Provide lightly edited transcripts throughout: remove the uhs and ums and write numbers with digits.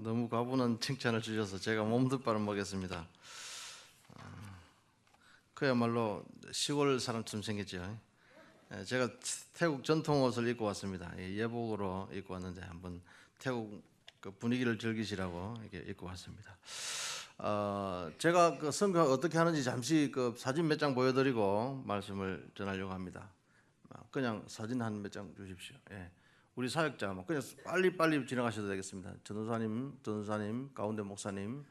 너무 과분한 칭찬을 주셔서 제가 몸둘 바를 먹겠습니다. 그야말로 시골 사람처럼 생겼죠. 제가 태국 전통 옷을 입고 왔습니다. 예복으로 입고 왔는데 한번 태국 그 분위기를 즐기시라고 이렇게 입고 왔습니다. 제가 그 선교 어떻게 하는지 잠시 그 사진 몇 장 보여드리고 말씀을 전하려고 합니다. 그냥 사진 한 몇 장 주십시오. 예. 우리 사역자 그냥 빨리 지나가셔도 되겠습니다. 전도사님, 가운데 목사님,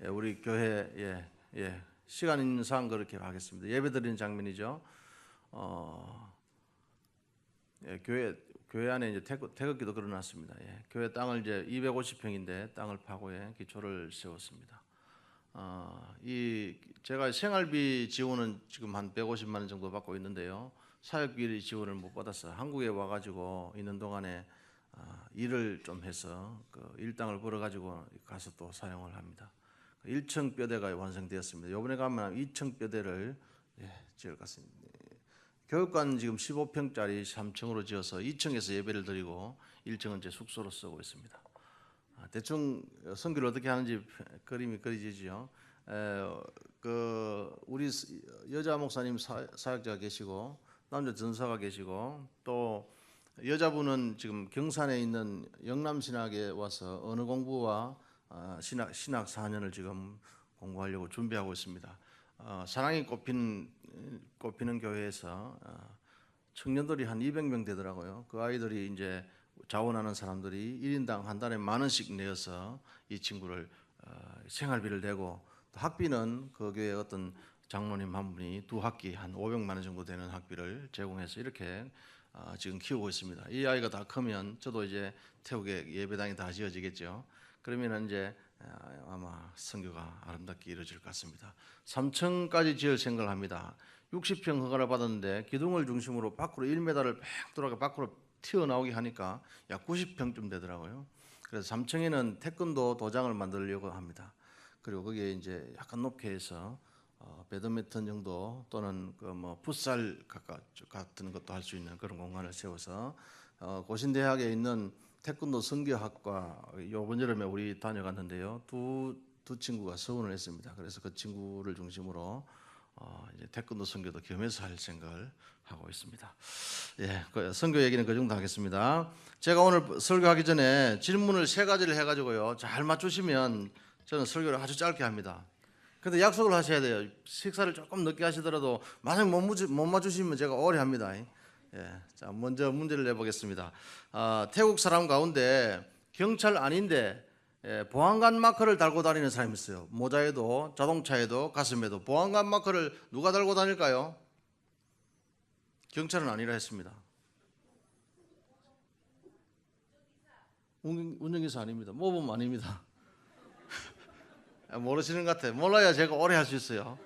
우리 교회 시간 인상 그렇게 하겠습니다. 예배드리는 장면이죠. 교회 안에 이제 태극기도 걸어놨습니다. 교회 땅을 이제 250평인데 땅을 파고 기초를 세웠습니다. 제가 생활비 지원은 지금 한 150만 원 정도 받고 있는데요. 사역비 지원을 못 받았어요. 한국에 와가지고 있는 동안에 일을 좀 해서 그 일당을 벌어가지고 가서 또 사용을 합니다. 1층 뼈대가 완성되었습니다. 이번에 가면 2층 뼈대를 지을 것 같습니다. 교육관 지금 15평짜리 3층으로 지어서 2층에서 예배를 드리고 1층은 제 숙소로 쓰고 있습니다. 대충 선교를 어떻게 하는지 그림이 그려지죠. 우리 여자 목사님 사역자가 계시고 남자 전사가 계시고 또 여자분은 지금 경산에 있는 영남신학에 와서 언어 공부와 신학 4년을 지금 공부하려고 준비하고 있습니다. 사랑이 꼽히는 교회에서 청년들이 한 200명 되더라고요. 그 아이들이 이제 자원하는 사람들이 1인당 한 달에 10,000원씩 내어서 이 친구를 생활비를 내고 또 학비는 그 교회 어떤 장로님 한 분이 두 학기 한 500만 원 정도 되는 학비를 제공해서 이렇게 지금 키우고 있습니다. 이 아이가 다 크면 저도 이제 태국에 예배당이 다 지어지겠죠. 그러면 이제 아마 선교가 아름답게 이루어질 것 같습니다. 3층까지 지을 생각을 합니다. 60평 허가를 받았는데 기둥을 중심으로 밖으로 1m를 쭉 돌아가 밖으로 튀어나오게 하니까 약 90평쯤 되더라고요. 그래서 3층에는 태권도 도장을 만들려고 합니다. 그리고 거기에 이제 약간 높게 해서 배드민턴 정도 또는 그 뭐 풋살 같은 것도 할 수 있는 그런 공간을 세워서 고신대학에 있는 태권도 선교학과 이번 여름에 우리 다녀갔는데요. 두 친구가 서원을 했습니다. 그래서 그 친구를 중심으로 이제 태권도 선교도 겸해서 할 생각을 하고 있습니다. 그 선교 얘기는 그 정도 하겠습니다. 제가 오늘 설교하기 전에 질문을 3가지를 해가지고요. 잘 맞추시면 저는 설교를 아주 짧게 합니다. 근데 약속을 하셔야 돼요. 식사를 조금 늦게 하시더라도 만약 못 맞추시면 제가 오래 합니다. 자, 먼저 문제를 내보겠습니다. 태국 사람 가운데 경찰 아닌데 보안관 마크를 달고 다니는 사람이 있어요. 모자에도 자동차에도 가슴에도 보안관 마크를 누가 달고 다닐까요? 경찰은 아니라 했습니다. 운전기사 아닙니다. 모범 아닙니다. 모르시는 것 같아요. 몰라야 제가 오래 할 수 있어요.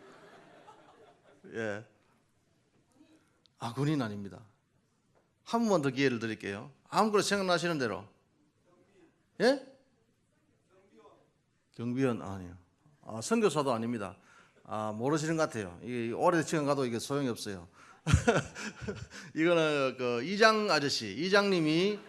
군인 아닙니다. 한 번만 더 기회를 드릴게요. 아무거나 생각나시는 대로. 경비원 아니요. 선교사도 아닙니다. 모르시는 것 같아요. 이게 오래 시간 가도 이게 소용이 없어요. 이거는 그 이장님이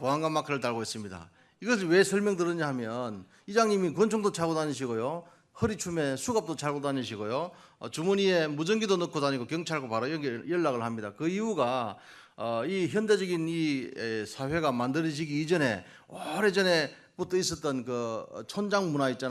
보안관 마크를 달고 있습니다. 이것을 왜 설명드렸냐 하면 이장님이 권총도 차고 다니시고요, 허리춤에 수갑도 차고 다니시고요, 주머니에 무전기도 넣고 다니고 경찰과 바로 연락을 합니다. 그 이유가 이 현대적인 이 사회가 만들어지기 이전에 오래전에부터 있었던 그 촌장 문화 있지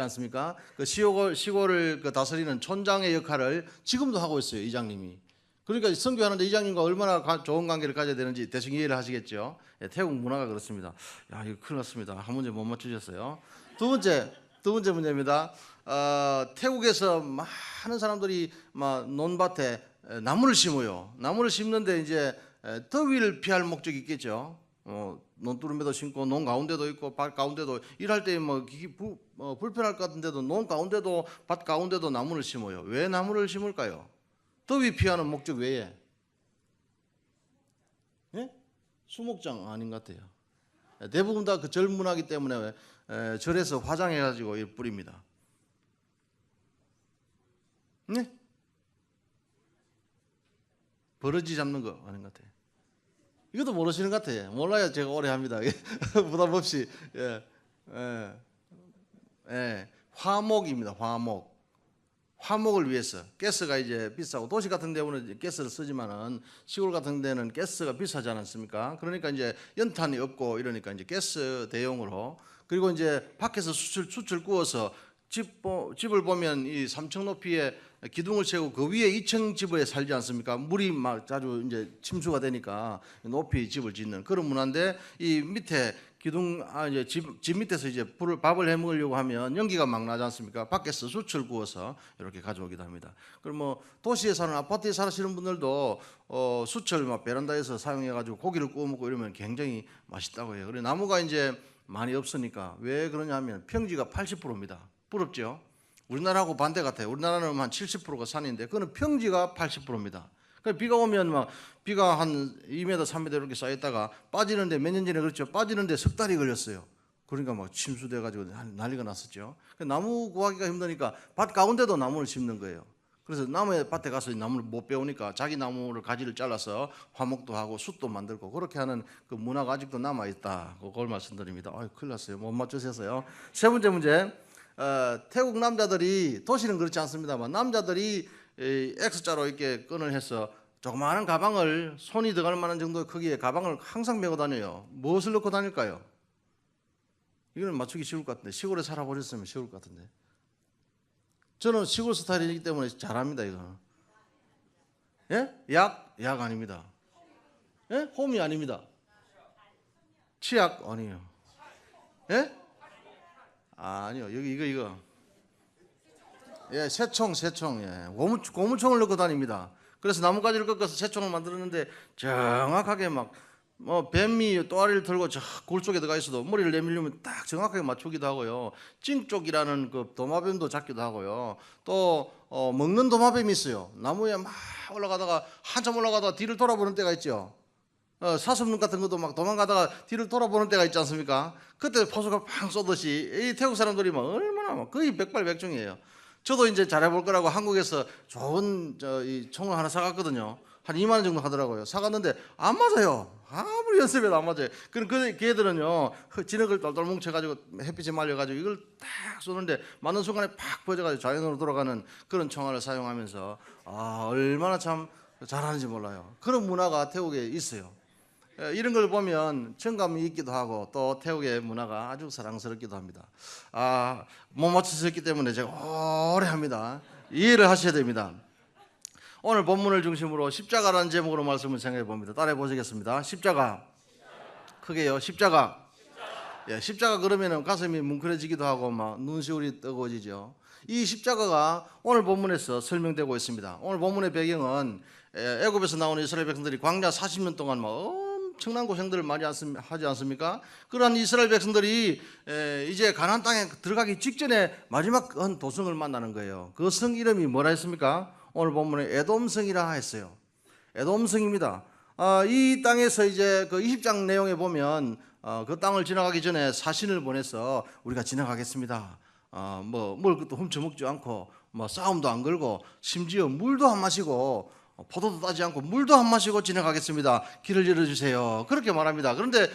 않습니까? 그 시골을 그 다스리는 촌장의 역할을 지금도 하고 있어요, 이장님이. 그러니까 선교하는데 이장님과 얼마나 좋은 관계를 가져야 되는지 대충 이해를 하시겠죠. 태국 문화가 그렇습니다. 이거 큰일 났습니다. 한 문제 못 맞추셨어요. 두 번째 문제입니다. 태국에서 많은 사람들이 논밭에 나무를 심어요. 나무를 심는데 이제 더위를 피할 목적이 있겠죠. 논두름에도 심고 논 가운데도 있고 밭 가운데도 일할 때 불편할 것 같은데도 논 가운데도 밭 가운데도 나무를 심어요. 왜 나무를 심을까요? 더위 피하는 목적 외에. 수목장 아닌 것 같아요. 대부분 다 그 절 문화기 때문에 절에서 화장해가지고 뿌립니다. 버러지 잡는 거 아닌 것 같아요. 이것도 모르시는 것 같아요. 몰라야 제가 오래 합니다. 부담 없이. 예. 예. 예. 화목입니다. 화목. 화목을 위해서. 가스가 이제 비싸고 도시 같은 데는 가스를 쓰지만은 시골 같은 데는 가스가 비싸지 않습니까? 그러니까 이제 연탄이 없고 이러니까 이제 가스 대용으로, 그리고 이제 밖에서 숯을 구워서 집을 보면 이 3층 높이에 기둥을 세우고 그 위에 2층 집에 살지 않습니까? 물이 막 자주 이제 침수가 되니까 높이 집을 짓는 그런 문화인데, 이 밑에 기둥 이제 집 밑에서 이제 밥을 해 먹으려고 하면 연기가 막 나지 않습니까? 밖에서 숯을 구워서 이렇게 가져오기도 합니다. 그럼 뭐 도시에 사는 아파트에 사시는 분들도 숯을 막 베란다에서 사용해 가지고 고기를 구워 먹고 이러면 굉장히 맛있다고 해요. 그래 나무가 이제 많이 없으니까. 왜 그러냐면 평지가 80%입니다. 부럽죠? 우리나라하고 반대 같아요. 우리나라는 한 70%가 산인데 그거는 평지가 80%입니다. 그러니까 비가 오면 막 비가 한 2m, 3m 이렇게 쌓였다가 빠지는데, 몇 년 전에 그렇죠. 빠지는데 석 달이 걸렸어요. 그러니까 막 침수돼가지고 난리가 났었죠. 나무 구하기가 힘드니까 밭 가운데도 나무를 심는 거예요. 그래서 나무의 밭에 가서 나무를 못 베우니까 자기 나무를 가지를 잘라서 화목도 하고 숯도 만들고 그렇게 하는 그 문화가 아직도 남아 있다. 그걸 말씀드립니다. 큰일 났어요. 못 맞추셔서요. 세 번째 문제. 태국 남자들이, 도시는 그렇지 않습니다만 남자들이 X자로 이렇게 끈을 해서 조그마한 가방을, 손이 들어갈 만한 정도의 크기의 가방을 항상 메고 다녀요. 무엇을 넣고 다닐까요? 이거는 맞추기 쉬울 것 같은데, 시골에 살아보셨으면 쉬울 것 같은데. 저는 시골 스타일이기 때문에 잘합니다. 이거는. 예? 약 아닙니다. 예? 홈이 아닙니다. 치약 아니에요. 예? 아니요. 여기 이거. 예, 새총. 예. 고무총을 넣고 다닙니다. 그래서 나뭇가지를 꺾어서 새총을 만들었는데 정확하게 막 뱀이 또아리를 들고 저 굴 속에 들어가 있어도 머리를 내밀려면 딱 정확하게 맞추기도 하고요. 찡쪽이라는 그 도마뱀도 잡기도 하고요. 또 먹는 도마뱀이 있어요. 나무에 막 올라가다가 한참 올라가다가 뒤를 돌아보는 때가 있죠. 사슴눈 같은 것도 막 도망가다가 뒤를 돌아보는 때가 있지 않습니까? 그때 포수가 팡 쏘듯이 이 태국 사람들이 막 얼마나 막 거의 백발백중이에요. 저도 이제 잘해볼 거라고 한국에서 좋은 이 총을 하나 사갔거든요. 한 2만 원 정도 하더라고요. 사갔는데 안 맞아요. 아무리 연습해도 안 맞아요. 그럼 그 걔들은요 진흙을 똘똘 뭉쳐가지고 햇빛에 말려가지고 이걸 딱 쏘는데 맞는 순간에 팍 퍼져가지고 자연으로 돌아가는 그런 총알을 사용하면서 얼마나 참 잘하는지 몰라요. 그런 문화가 태국에 있어요. 이런 걸 보면 정감이 있기도 하고 또 태국의 문화가 아주 사랑스럽기도 합니다. 못 맞추셨기 때문에 제가 오래 합니다. 이해를 하셔야 됩니다. 오늘 본문을 중심으로 십자가라는 제목으로 말씀을 생각해 봅니다. 따라해 보시겠습니다. 십자가. 크게요. 십자가. 예, 십자가 그러면은 가슴이 뭉클해지기도 하고 막 눈시울이 뜨거워지죠. 이 십자가가 오늘 본문에서 설명되고 있습니다. 오늘 본문의 배경은 애굽에서 나오는 이스라엘 백성들이 광야 40년 동안 막 엄청난 고생들을 많이 하지 않습니까? 그러한 이스라엘 백성들이 이제 가나안 땅에 들어가기 직전에 마지막 한 도성을 만나는 거예요. 그 성 이름이 뭐라 했습니까? 오늘 본문에 에돔성이라 했어요. 에돔성입니다. 이 땅에서 이제 그 20장 내용에 보면 그 땅을 지나가기 전에 사신을 보내서 우리가 지나가겠습니다. 먹을 것도 훔쳐먹지 않고 싸움도 안 걸고 심지어 물도 안 마시고 포도도 따지 않고 물도 안 마시고 지나가겠습니다. 길을 열어주세요. 그렇게 말합니다. 그런데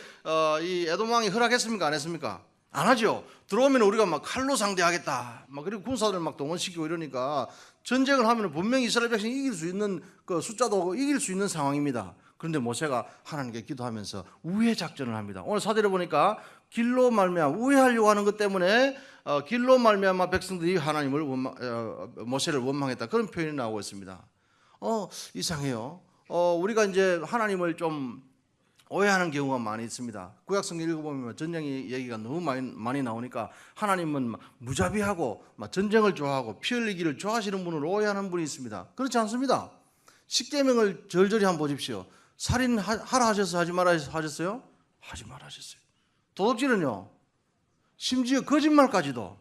이 에돔 왕이 허락했습니까? 안 했습니까? 안 하죠. 들어오면 우리가 막 칼로 상대하겠다. 그리고 군사들 막 동원시키고 이러니까 전쟁을 하면 분명히 이스라엘 백성이 이길 수 있는 그 숫자도 이길 수 있는 상황입니다. 그런데 모세가 하나님께 기도하면서 우회 작전을 합니다. 오늘 사절에 보니까 길로 말미암아 우회하려고 하는 것 때문에 길로 말미암아 백성들이 하나님을 모세를 원망했다. 그런 표현이 나오고 있습니다. 이상해요. 우리가 이제 하나님을 좀 오해하는 경우가 많이 있습니다. 구약성경 읽어보면 전쟁의 얘기가 너무 많이 나오니까 하나님은 무자비하고 전쟁을 좋아하고 피 흘리기를 좋아하시는 분을 오해하는 분이 있습니다. 그렇지 않습니다. 십계명을 절절히 한번 보십시오. 살인하라 하셔서 하지 마라 하셨어요? 하지 마라 하셨어요. 도둑질은요, 심지어 거짓말까지도,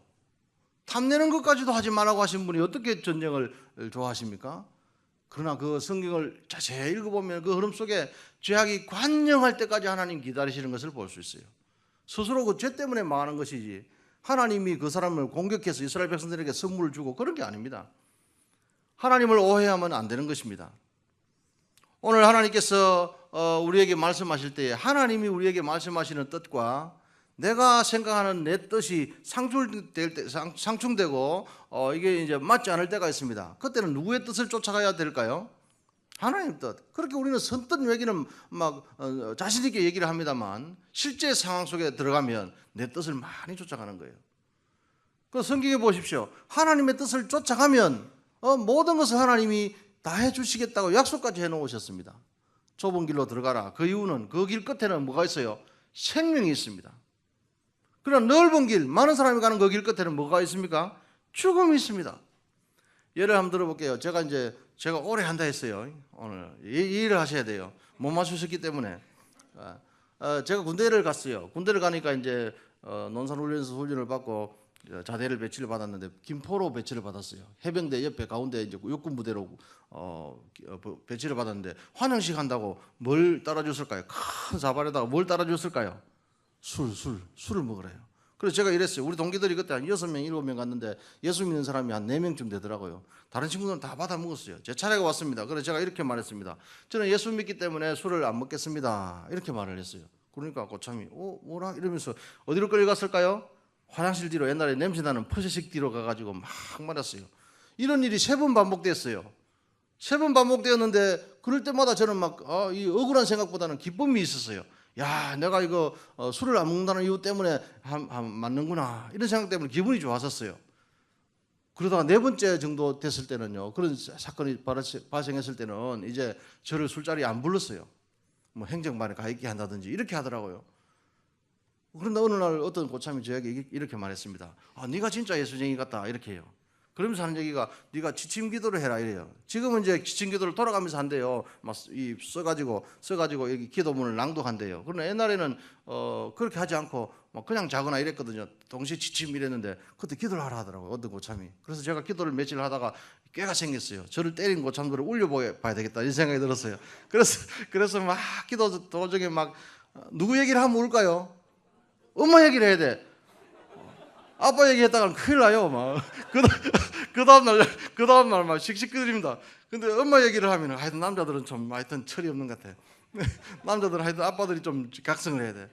탐내는 것까지도 하지 말라고 하신 분이 어떻게 전쟁을 좋아하십니까? 그러나 그 성경을 자세히 읽어보면 그 흐름 속에 죄악이 관영할 때까지 하나님 기다리시는 것을 볼 수 있어요. 스스로 그 죄 때문에 망하는 것이지 하나님이 그 사람을 공격해서 이스라엘 백성들에게 선물을 주고 그런 게 아닙니다. 하나님을 오해하면 안 되는 것입니다. 오늘 하나님께서 우리에게 말씀하실 때 하나님이 우리에게 말씀하시는 뜻과 내가 생각하는 내 뜻이 상충되고 이게 이제 맞지 않을 때가 있습니다. 그때는 누구의 뜻을 쫓아가야 될까요? 하나님 뜻. 그렇게 우리는 선뜻 얘기는 막 자신 있게 얘기를 합니다만 실제 상황 속에 들어가면 내 뜻을 많이 쫓아가는 거예요. 그 성경에 보십시오. 하나님의 뜻을 쫓아가면 모든 것을 하나님이 다 해주시겠다고 약속까지 해놓으셨습니다. 좁은 길로 들어가라. 그 이유는 그 길 끝에는 뭐가 있어요? 생명이 있습니다. 그러나 넓은 길, 많은 사람이 가는 그 길 끝에는 뭐가 있습니까? 죽음이 있습니다. 예를 한번 들어볼게요. 제가 오래 한다 했어요. 오늘 이해를 하셔야 돼요. 못 맞추셨기 때문에. 제가 군대를 갔어요. 군대를 가니까 이제 논산훈련소 훈련을 받고 자대를 배치를 받았는데 김포로 배치를 받았어요. 해병대 옆에 가운데 이제 육군 부대로 배치를 받았는데 환영식 한다고 뭘 따라줬을까요? 큰 사발에다가 뭘 따라줬을까요? 술을 먹으래요. 그래서 제가 이랬어요. 우리 동기들이 그때 한 6명, 7명 갔는데 예수 믿는 사람이 한 4명쯤 되더라고요. 다른 친구들은 다 받아 먹었어요. 제 차례가 왔습니다. 그래서 제가 이렇게 말했습니다. 저는 예수 믿기 때문에 술을 안 먹겠습니다. 이렇게 말을 했어요. 그러니까 고참이 뭐라 이러면서 어디로 끌려갔을까요? 화장실 뒤로, 옛날에 냄새나는 퍼시식 뒤로 가가지고 막 말았어요. 이런 일이 3번 반복됐어요. 3번 반복되었는데 그럴 때마다 저는 막 이 억울한 생각보다는 기쁨이 있었어요. 야, 내가 이거 술을 안 먹는다는 이유 때문에 맞는구나, 이런 생각 때문에 기분이 좋았었어요. 그러다가 4번째 정도 됐을 때는요, 그런 사건이 발생했을 때는 이제 저를 술자리에 안 불렀어요. 뭐 행정반에 가 있게 한다든지 이렇게 하더라고요. 그런데 어느 날 어떤 고참이 저에게 이렇게 말했습니다. 네가 진짜 예수쟁이 같다, 이렇게 해요. 그러면서 하는 얘기가 네가 지침 기도를 해라, 이래요. 지금은 이제 지침 기도를 돌아가면서 한대요. 막 써가지고 여기 기도문을 낭독한대요. 그러나 옛날에는 그렇게 하지 않고 막 그냥 자거나 이랬거든요. 동시에 지침 이랬는데 그때 기도를 하라 하더라고요, 어떤 고참이. 그래서 제가 기도를 며칠 하다가 꾀가 생겼어요. 저를 때린 고참들을 울려봐야 되겠다, 이 생각이 들었어요. 그래서 막 기도 도중에 막 누구 얘기를 하면 울까요? 엄마 얘기를 해야 돼. 아빠 얘기했다가는 큰일 나요. 막 그 다음날 막 씩씩거립니다. 근데 엄마 얘기를 하면 하여튼 남자들은 좀 하여튼 철이 없는 것 같아. 남자들은 하여튼 아빠들이 좀 각성을 해야 돼.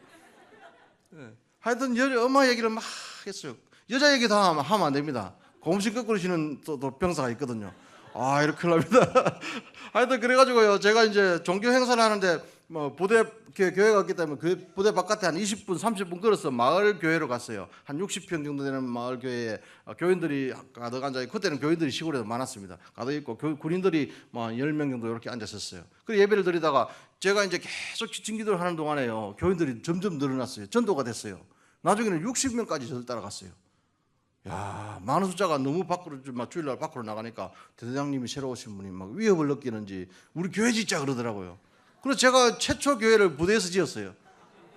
하여튼 엄마 얘기를 막 했어요. 여자 얘기 다 하면 안 됩니다. 고음식 거꾸로 쉬는 또 병사가 있거든요. 이렇게 납니다. 하여튼 그래가지고요, 제가 이제 종교 행사를 하는데 뭐 교회가 없기 때문에 그 부대 바깥에 한 20분, 30분 걸어서 마을 교회로 갔어요. 한 60평 정도 되는 마을 교회에 교인들이 가득 앉아 있고, 그때는 교인들이 시골에도 많았습니다. 가득 있고 군인들이 뭐 10명 정도 이렇게 앉았었어요. 그 예배를 드리다가 제가 이제 계속 기침 기도를 하는 동안에요, 교인들이 점점 늘어났어요. 전도가 됐어요. 나중에는 60명까지 저를 따라갔어요. 야, 많은 숫자가 너무 밖으로, 주일날 밖으로 나가니까 대대장님이 새로 오신 분이 막 위협을 느끼는지 우리 교회 짓자 그러더라고요. 그래서 제가 최초 교회를 부대에서 지었어요.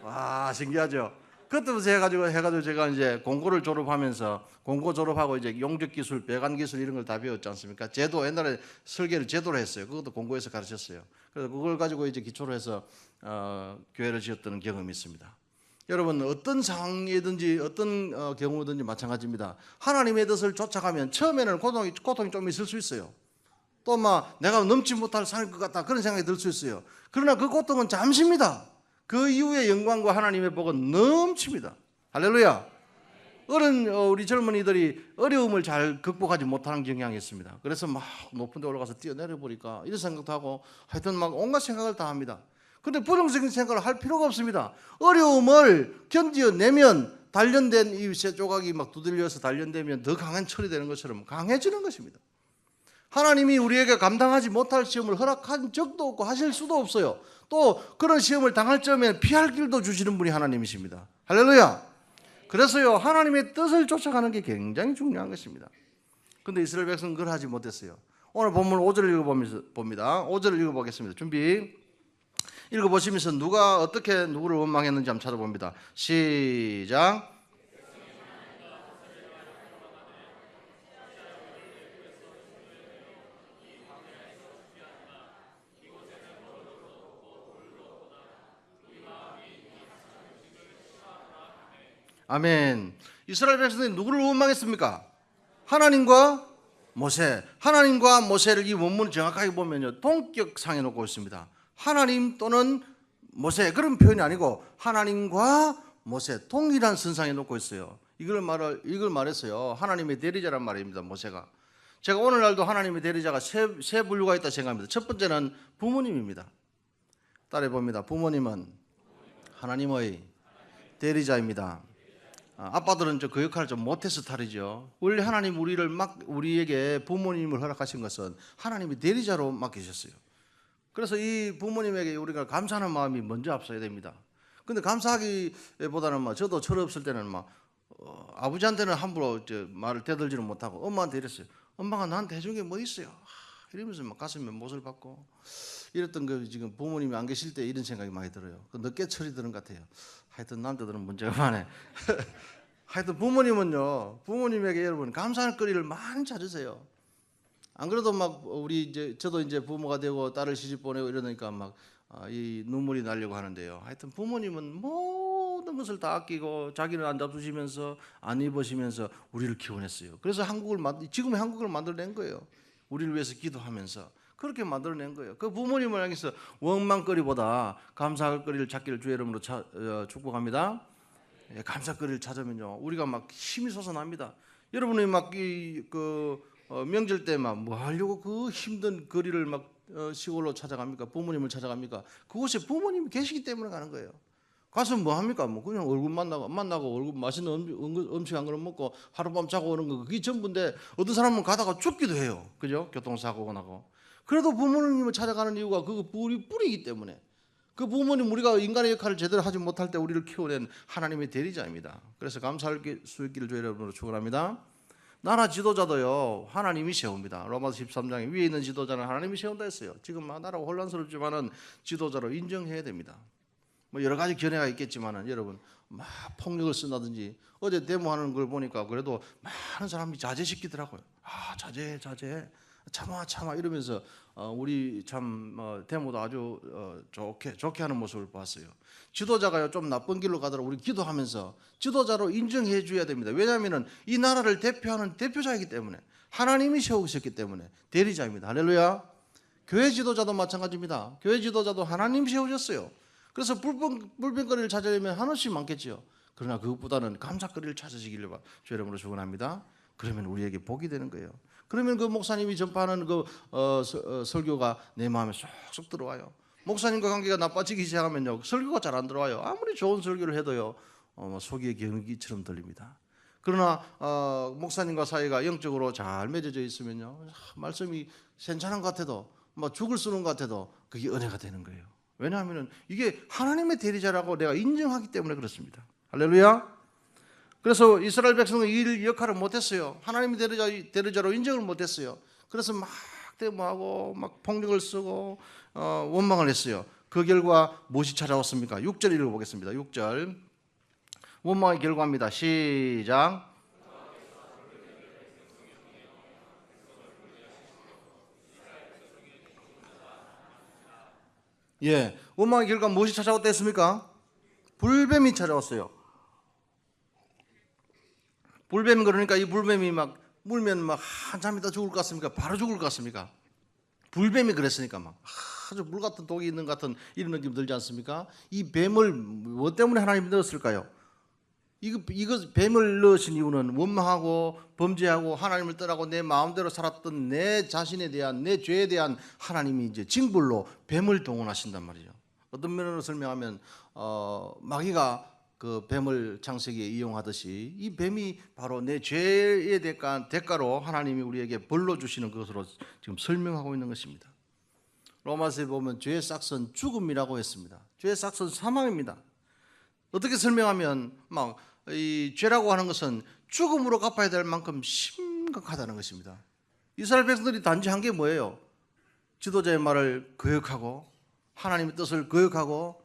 와, 신기하죠. 그때부터 해가지고 제가 이제 공고를 졸업하면서, 공고 졸업하고 이제 용접 기술, 배관 기술 이런 걸 다 배웠지 않습니까? 제도, 옛날에 설계를 제도로 했어요. 그것도 공고에서 가르쳤어요. 그래서 그걸 가지고 이제 기초로 해서 교회를 지었던 경험이 있습니다. 여러분, 어떤 상황이든지 어떤 경우든지 마찬가지입니다. 하나님의 뜻을 쫓아가면 처음에는 고통이 좀 있을 수 있어요. 또 막 내가 넘지 못할 살 것 같다, 그런 생각이 들 수 있어요. 그러나 그 고통은 잠시입니다. 그 이후의 영광과 하나님의 복은 넘칩니다. 할렐루야. 우리 젊은이들이 어려움을 잘 극복하지 못하는 경향이 있습니다. 그래서 막 높은 데 올라가서 뛰어내려 보니까 이런 생각도 하고 하여튼 막 온갖 생각을 다 합니다. 그런데 부정적인 생각을 할 필요가 없습니다. 어려움을 견뎌내면 단련된 이 쇠 조각이 막 두들려서 단련되면 더 강한 철이 되는 것처럼 강해지는 것입니다. 하나님이 우리에게 감당하지 못할 시험을 허락한 적도 없고 하실 수도 없어요. 또 그런 시험을 당할 점에 피할 길도 주시는 분이 하나님이십니다. 할렐루야. 그래서요, 하나님의 뜻을 쫓아가는 게 굉장히 중요한 것입니다. 그런데 이스라엘 백성은 그걸 하지 못했어요. 오늘 본문 5절을 읽어봅니다. 5절을 읽어보겠습니다. 준비. 읽어보시면서 누가 어떻게 누구를 원망했는지 한번 찾아봅니다. 시작. 아멘. 이스라엘 백성들이 누구를 원망했습니까? 하나님과 모세. 하나님과 모세를 이 원문을 정확하게 보면요, 동격상해 놓고 있습니다. 하나님 또는 모세 그런 표현이 아니고 하나님과 모세 동일한 선상에 놓고 있어요. 이걸 말했어요. 하나님의 대리자란 말입니다. 모세가. 제가 오늘날도 하나님의 대리자가 세 분류가 있다 생각합니다. 첫 번째는 부모님입니다. 따라해 봅니다. 부모님은 하나님의 대리자입니다. 아빠들은 그 역할을 좀 못해서 탈이죠. 원래 하나님 우리에게 부모님을 허락하신 것은 하나님이 대리자로 맡기셨어요. 그래서 이 부모님에게 우리가 감사하는 마음이 먼저 앞서야 됩니다. 근데 감사하기보다는 저도 철없을 때는 아버지한테는 함부로 말을 대들지는 못하고 엄마한테 이랬어요. 엄마가 나한테 해준 게 뭐 있어요? 이러면서 가슴에 못을 박고 이랬던 거 지금 부모님이 안 계실 때 이런 생각이 많이 들어요. 늦게 철이 드는 것 같아요. 하여튼 남자들은 문제가 많네. 하여튼 부모님에게 여러분 감사할 거리를 많이 찾으세요. 안 그래도 저도 이제 부모가 되고 딸을 시집 보내고 이러니까 이 눈물이 나려고 하는데요. 하여튼 부모님은 모든 것을 다 아끼고 자기는 안 잡수시면서 안 입으시면서 우리를 키워냈어요. 그래서 지금의 한국을 만들어낸 거예요. 우리를 위해서 기도하면서 그렇게 만들어낸 거예요. 그 부모님을 향해서 원망거리보다 감사할 거리를 찾기를 주의 이름으로 축복합니다. 감사거리를 찾으면요 우리가 힘이 솟아납니다. 여러분이 명절 때 뭐 하려고 그 힘든 거리를 시골로 찾아갑니까? 부모님을 찾아갑니까? 그곳에 부모님이 계시기 때문에 가는 거예요. 가서 뭐 합니까? 그냥 얼굴 만나고 얼굴 맛있는 음식 한 그릇 먹고 하룻밤 자고 오는 거 그게 전부인데 어떤 사람은 가다가 죽기도 해요. 그죠? 교통사고가 나고. 그래도 부모님을 찾아가는 이유가 그 뿌리이기 때문에 그 부모님 우리가 인간의 역할을 제대로 하지 못할 때 우리를 키워낸 하나님의 대리자입니다. 그래서 감사할 수 있기를 주의 이름으로 축원합니다. 나라 지도자도요 하나님이 세웁니다. 로마서 13장에 위에 있는 지도자는 하나님이 세운다 했어요. 지금 나라가 혼란스럽지만은 지도자로 인정해야 됩니다. 여러 가지 견해가 있겠지만은 여러분 폭력을 쓴다든지 어제 데모하는 걸 보니까 그래도 많은 사람이 자제시키더라고요. 자제 참아 이러면서 우리 참 데모도 아주 좋게 하는 모습을 봤어요. 지도자가요 좀 나쁜 길로 가더라도 우리 기도하면서 지도자로 인정해 줘야 됩니다. 왜냐하면 이 나라를 대표하는 대표자이기 때문에 하나님이 세우셨기 때문에 대리자입니다. 할렐루야. 교회 지도자도 마찬가지입니다. 교회 지도자도 하나님 세우셨어요. 그래서 불평거리를 찾으려면 한없이 많겠지요. 그러나 그것보다는 감사거리를 찾으시기를 주의 이름으로 축원합니다. 그러면 우리에게 복이 되는 거예요. 그러면 그 목사님이 전파하는 설교가 내 마음에 쏙쏙 들어와요. 목사님과 관계가 나빠지기 시작하면요 설교가 잘 안 들어와요. 아무리 좋은 설교를 해도요 속이 경기처럼 들립니다. 그러나 목사님과 사이가 영적으로 잘 맺어져 있으면요 말씀이 괜찮은 것 같아도 죽을 쓰는 것 같아도 그게 은혜가 되는 거예요. 왜냐하면 이게 하나님의 대리자라고 내가 인정하기 때문에 그렇습니다. 할렐루야. 그래서 이스라엘 백성은 이 역할을 못했어요. 하나님의 대리자로 인정을 못했어요. 그래서 데모하고 폭력을 쓰고 원망을 했어요. 그 결과 무엇이 찾아왔습니까? 6절 읽어보겠습니다. 6절 원망의 결과입니다. 시작. 원망의 결과 무엇이 찾아왔다 했습니까? 불뱀이 찾아왔어요. 불뱀 그러니까 이 불뱀이 물면 한참 있다 죽을 것 같습니까? 바로 죽을 것 같습니까? 불뱀이 그랬으니까 아주 물 같은 독이 있는 것 같은 이런 느낌 들지 않습니까? 이 뱀을 뭐 때문에 하나님이 넣었을까요? 이거 뱀을 넣으신 이유는 원망하고 범죄하고 하나님을 떠나고 내 마음대로 살았던 내 자신에 대한 내 죄에 대한 하나님이 이제 징벌로 뱀을 동원하신단 말이죠. 어떤 면으로 설명하면 마귀가 그 뱀을 창세기에 이용하듯이 이 뱀이 바로 내 죄의 대가로 하나님이 우리에게 벌로 주시는 것으로 지금 설명하고 있는 것입니다. 로마서에 보면 죄의 싹은 죽음이라고 했습니다. 죄의 싹은 사망입니다. 어떻게 설명하면 이 죄라고 하는 것은 죽음으로 갚아야 될 만큼 심각하다는 것입니다. 이스라엘 백성들이 단지 한 게 뭐예요? 지도자의 말을 거역하고 하나님의 뜻을 거역하고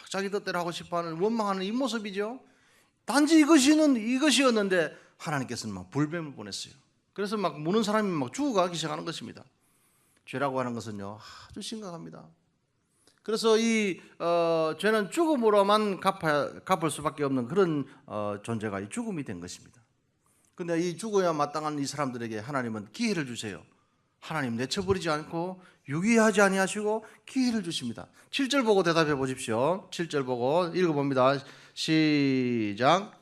자기 뜻대로 하고 싶어하는 원망하는 이 모습이죠. 단지 이것이었는데 하나님께서는 불뱀을 보냈어요. 그래서 무는 사람이 죽어가기 시작하는 것입니다. 죄라고 하는 것은요 아주 심각합니다. 그래서 이 죄는 죽음으로만 갚을 수밖에 없는 그런 존재가 이 죽음이 된 것입니다. 그런데 이 죽어야 마땅한 이 사람들에게 하나님은 기회를 주세요. 하나님 내쳐버리지 않고 유기하지 아니하시고 기회를 주십니다. 7절 보고 대답해 보십시오. 7절 보고 읽어봅니다. 시작.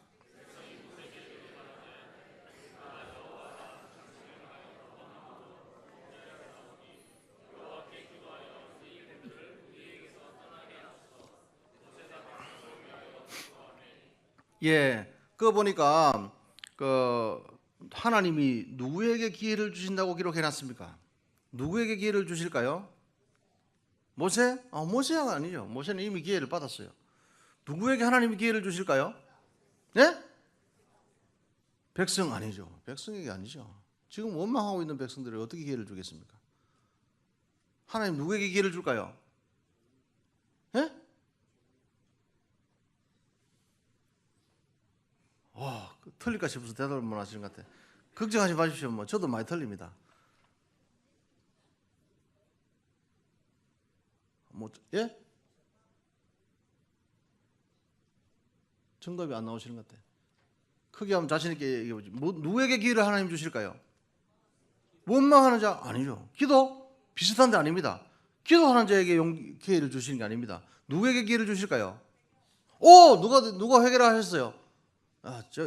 예, 그거 보니까 하나님이 누구에게 기회를 주신다고 기록해놨습니까? 누구에게 기회를 주실까요? 모세? 모세가 아니죠. 모세는 이미 기회를 받았어요. 누구에게 하나님이 기회를 주실까요? 네? 백성 아니죠. 백성에게 아니죠. 지금 원망하고 있는 백성들이 어떻게 기회를 주겠습니까? 하나님 누구에게 기회를 줄까요? 예? 틀릴까 싶어서 대답을 못 하시는 것 같아요. 걱정하지 마십시오. 저도 많이 틀립니다. 예? 정답이 안 나오시는 것 같아요. 크게 한번 자신 있게 얘기해보지. 누구에게 기회를 하나님 주실까요? 원망하는 자 아니죠. 기도 비슷한데 아닙니다. 기도하는 자에게 기회를 주시는 게 아닙니다. 누구에게 기회를 주실까요? 누가 회개하셨어요?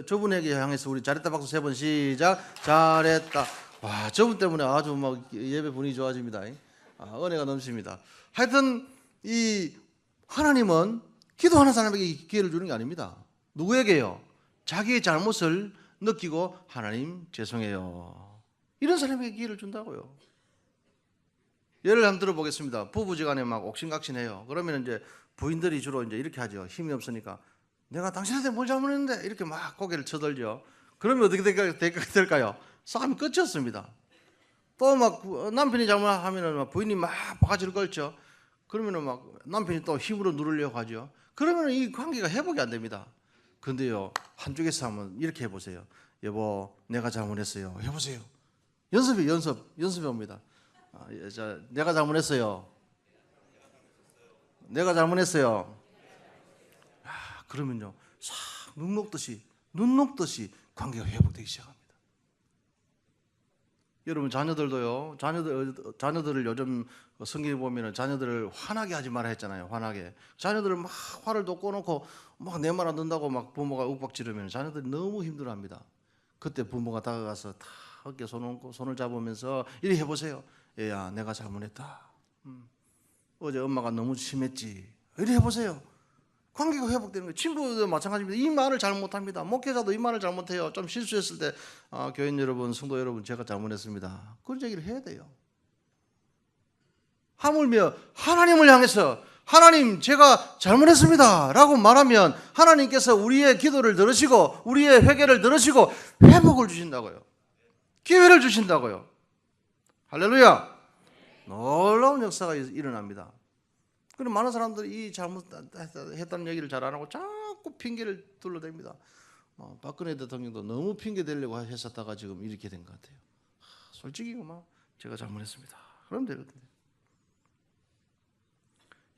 저분에게 향해서 우리 잘했다 박수 3번 시작. 잘했다. 와, 저분 때문에 아주 막 예배 분위기 좋아집니다. 은혜가 넘칩니다. 하여튼 이 하나님은 기도하는 사람에게 기회를 주는 게 아닙니다. 누구에게요? 자기의 잘못을 느끼고 하나님 죄송해요. 이런 사람에게 기회를 준다고요. 예를 한번 들어보겠습니다. 부부지간에 막 옥신각신해요. 그러면 이제 부인들이 주로 이제 이렇게 하죠. 힘이 없으니까 내가 당신한테 뭘 잘못했는데 이렇게 막 고개를 쳐들죠. 그러면 어떻게 될까요? 싸움이 끝이 없습니다. 또 막 남편이 잘못하면은 막 부인이 막 바가지를 걸죠. 그러면은 막 남편이 또 힘으로 누르려고 하죠. 그러면은 이 관계가 회복이 안 됩니다. 근데요, 한쪽에서 한번 이렇게 해보세요. 여보, 내가 잘못했어요. 해보세요. 연습이 옵니다. 내가 잘못했어요. 내가 잘못했어요. 그러면요, 싹 눈 녹듯이 관계가 회복되기 시작합니다. 여러분 자녀들도요. 자녀들을 요즘 성경에 보면은 자녀들을 화나게 하지 마라 했잖아요. 화나게. 자녀들을 막 화를 돋궈놓고 막 내 말 안 듣는다고 막 부모가 윽박지르면 자녀들이 너무 힘들어합니다. 그때 부모가 다가가서 다 어깨 손을 잡으면서 이리 해보세요. 얘야, 내가 잘못했다. 어제 엄마가 너무 심했지. 이리 해보세요. 관계가 회복되는 거예요. 친구도 마찬가지입니다. 이 말을 잘못합니다. 목회자도 이 말을 잘못해요. 좀 실수했을 때 교인 여러분, 성도 여러분, 제가 잘못했습니다. 그런 얘기를 해야 돼요. 하물며 하나님을 향해서 하나님 제가 잘못했습니다 라고 말하면 하나님께서 우리의 기도를 들으시고 우리의 회개를 들으시고 회복을 주신다고요. 기회를 주신다고요. 할렐루야. 놀라운 역사가 일어납니다. 그럼 많은 사람들이 이 잘못했다는 얘기를 잘 안 하고 자꾸 핑계를 둘러댑니다. 박근혜 대통령도 너무 핑계 대려고 했었다가 지금 이렇게 된 것 같아요. 솔직히 제가 잘못했습니다. 그러면 되거든요.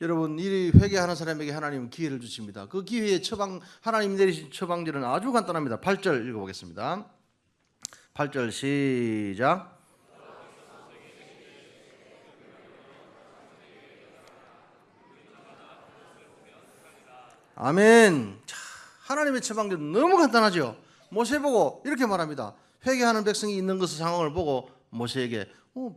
여러분, 이 회개하는 사람에게 하나님은 기회를 주십니다. 그 기회의 하나님 내리신 처방전은 아주 간단합니다. 8절 읽어보겠습니다. 8절 시작. 아멘. 하나님의 처방전 너무 간단하죠. 모세 보고 이렇게 말합니다. 회개하는 백성이 있는 것을 상황을 보고 모세에게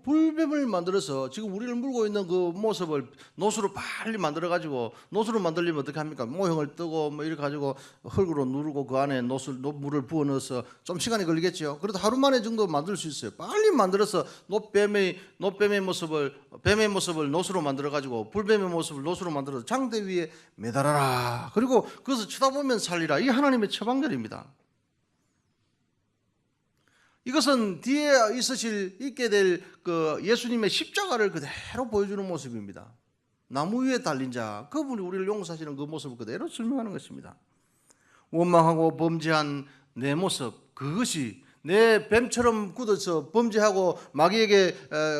불뱀을 만들어서 지금 우리를 물고 있는 그 모습을 노수로 빨리 만들어 가지고 노수로 만들려면 어떻게 합니까? 모형을 뜨고 이렇게 가지고 흙으로 누르고 그 안에 물을 부어 넣어서 좀 시간이 걸리겠죠. 그래도 하루 만에 정도 만들 수 있어요. 빨리 만들어서 뱀의 모습을 노수로 만들어 가지고 불뱀의 모습을 노수로 만들어서 장대 위에 매달아라. 그리고 그것을 쳐다보면 살리라. 이 하나님의 처방전입니다. 이것은 뒤에 있게 될 그 예수님의 십자가를 그대로 보여주는 모습입니다. 나무 위에 달린 자, 그분이 우리를 용서하시는 그 모습을 그대로 설명하는 것입니다. 원망하고 범죄한 내 모습, 그것이 내 뱀처럼 굳어서 범죄하고 마귀에게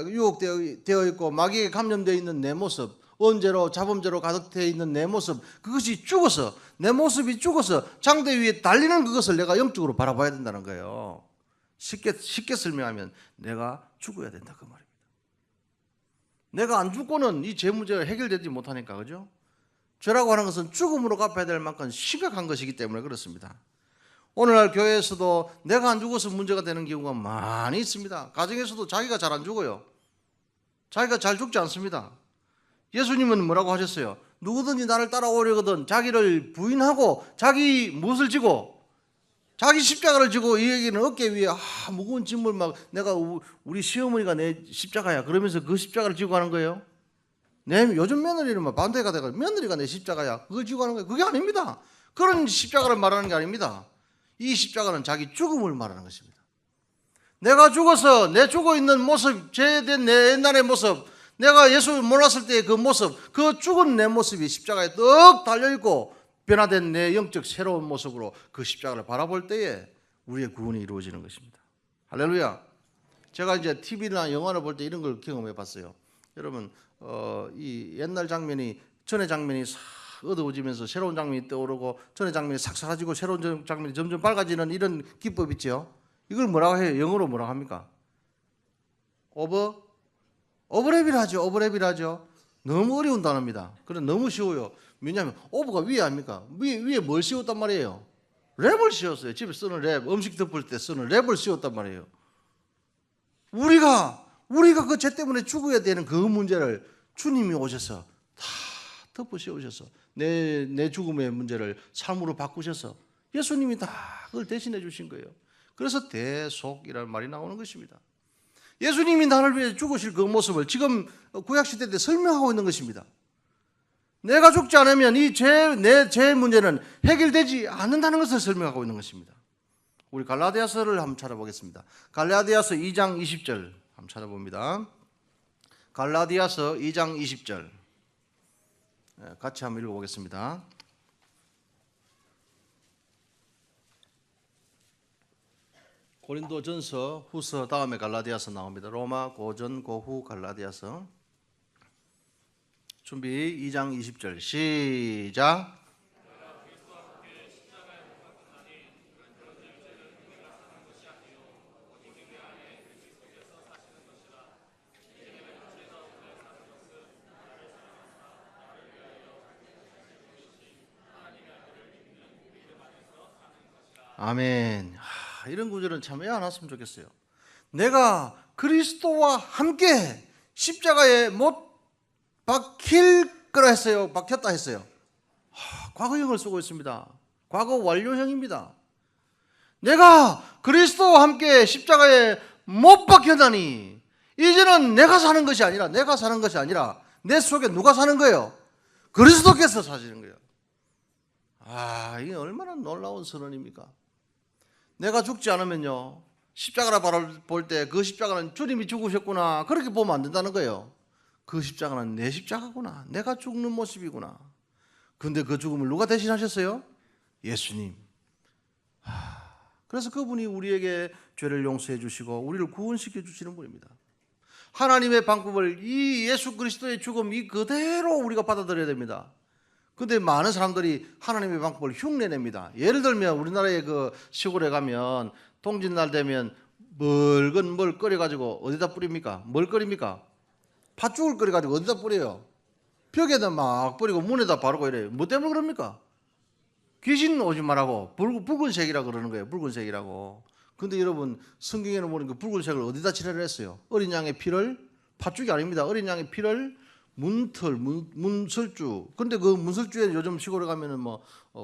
유혹되어 있고 마귀에게 감염되어 있는 내 모습, 언제로 자범죄로 가득되어 있는 내 모습, 그것이 죽어서, 내 모습이 죽어서 장대 위에 달리는 그것을 내가 영적으로 바라봐야 된다는 거예요. 쉽게 설명하면 내가 죽어야 된다 그 말입니다. 내가 안 죽고는 이 죄 문제가 해결되지 못하니까, 그죠? 죄라고 하는 것은 죽음으로 갚아야 될 만큼 심각한 것이기 때문에 그렇습니다. 오늘날 교회에서도 내가 안 죽어서 문제가 되는 경우가 많이 있습니다. 가정에서도 자기가 잘 안 죽어요. 자기가 잘 죽지 않습니다. 예수님은 뭐라고 하셨어요? 누구든지 나를 따라오려거든 자기를 부인하고 자기 무엇을 지고 자기 십자가를 지고, 이 얘기는 어깨 위에 무거운 짐을 막 내가 우리 시어머니가 내 십자가야 그러면서 그 십자가를 지고 가는 거예요. 요즘 며느리는 막 반대가 돼가지고 며느리가 내 십자가야 그걸 지고 가는 거예요. 그게 아닙니다. 그런 십자가를 말하는 게 아닙니다. 이 십자가는 자기 죽음을 말하는 것입니다. 내가 죽어서 내 죽어 있는 모습, 죄된 내 옛날의 모습, 내가 예수 몰랐을 때의 그 모습, 그 죽은 내 모습이 십자가에 떡 달려있고 변화된 내 영적 새로운 모습으로 그 십자가를 바라볼 때에 우리의 구원이 이루어지는 것입니다. 할렐루야. 제가 이제 TV나 영화를 볼 때 이런 걸 경험해 봤어요. 여러분, 이 옛날 장면이, 전의 장면이 싹 어두워지면서 새로운 장면이 떠오르고 전의 장면이 싹 사라지고 새로운 장면이 점점 밝아지는 이런 기법 있죠. 이걸 뭐라고 해요? 영어로 뭐라고 합니까? 오버랩이라 하죠. 오버랩이라 하죠. 너무 어려운 단어입니다. 그래 너무 쉬워요. 왜냐하면 오버가 위에 아닙니까? 위에 뭘 씌웠단 말이에요? 랩을 씌웠어요. 집에 쓰는 랩, 음식 덮을 때 쓰는 랩을 씌웠단 말이에요. 우리가 그 죄 때문에 죽어야 되는 그 문제를 주님이 오셔서 다 덮어 씌우셔서 내 죽음의 문제를 삶으로 바꾸셔서 예수님이 다 그걸 대신해 주신 거예요. 그래서 대속이라는 말이 나오는 것입니다. 예수님이 나를 위해 죽으실 그 모습을 지금 구약시대 때 설명하고 있는 것입니다. 내가 죽지 않으면 내 죄 문제는 해결되지 않는다는 것을 설명하고 있는 것입니다. 우리 갈라디아서를 한번 찾아보겠습니다. 갈라디아서 2장 20절 한번 찾아봅니다. 갈라디아서 2장 20절 같이 한번 읽어보겠습니다. 고린도전서, 후서 다음에 갈라디아서 나옵니다. 로마, 고전, 고후, 갈라디아서. 준비 2장 20절 시작. 아멘. 이런 구절은 참 왜 안 왔으면 좋겠어요. 내가 그리스도와 함께 십자가에 못 박힐 거라 했어요? 박혔다 했어요? 과거형을 쓰고 있습니다. 과거 완료형입니다. 내가 그리스도와 함께 십자가에 못 박혔다니 이제는 내가 사는 것이 아니라 내 속에 누가 사는 거예요? 그리스도께서 사시는 거예요. 이게 얼마나 놀라운 선언입니까? 내가 죽지 않으면요, 십자가를 바라볼 때 그 십자가는 주님이 죽으셨구나 그렇게 보면 안 된다는 거예요. 그 십자가는 내 십자가구나, 내가 죽는 모습이구나. 그런데 그 죽음을 누가 대신하셨어요? 예수님. 그래서 그분이 우리에게 죄를 용서해 주시고 우리를 구원시켜 주시는 분입니다. 하나님의 방법을 이 예수 그리스도의 죽음 이 그대로 우리가 받아들여야 됩니다. 근데 많은 사람들이 하나님의 방법을 흉내냅니다. 예를 들면 우리나라의 그 시골에 가면 통진날 되면 묽은 뭘 끓여가지고 어디다 뿌립니까? 뭘 끓입니까? 팥죽을 끓여가지고 어디다 뿌려요? 벽에다 막 뿌리고 문에다 바르고 이래요. 뭐 때문에 그럽니까? 귀신 오지 말라고 붉은색이라고 그러는 거예요. 붉은색이라고. 근데 여러분 성경에는 보니까 붉은색을 어디다 칠하려 했어요? 어린 양의 피를, 팥죽이 아닙니다. 어린 양의 피를 문설주. 근데 그 문설주에 요즘 시골에 가면은 뭐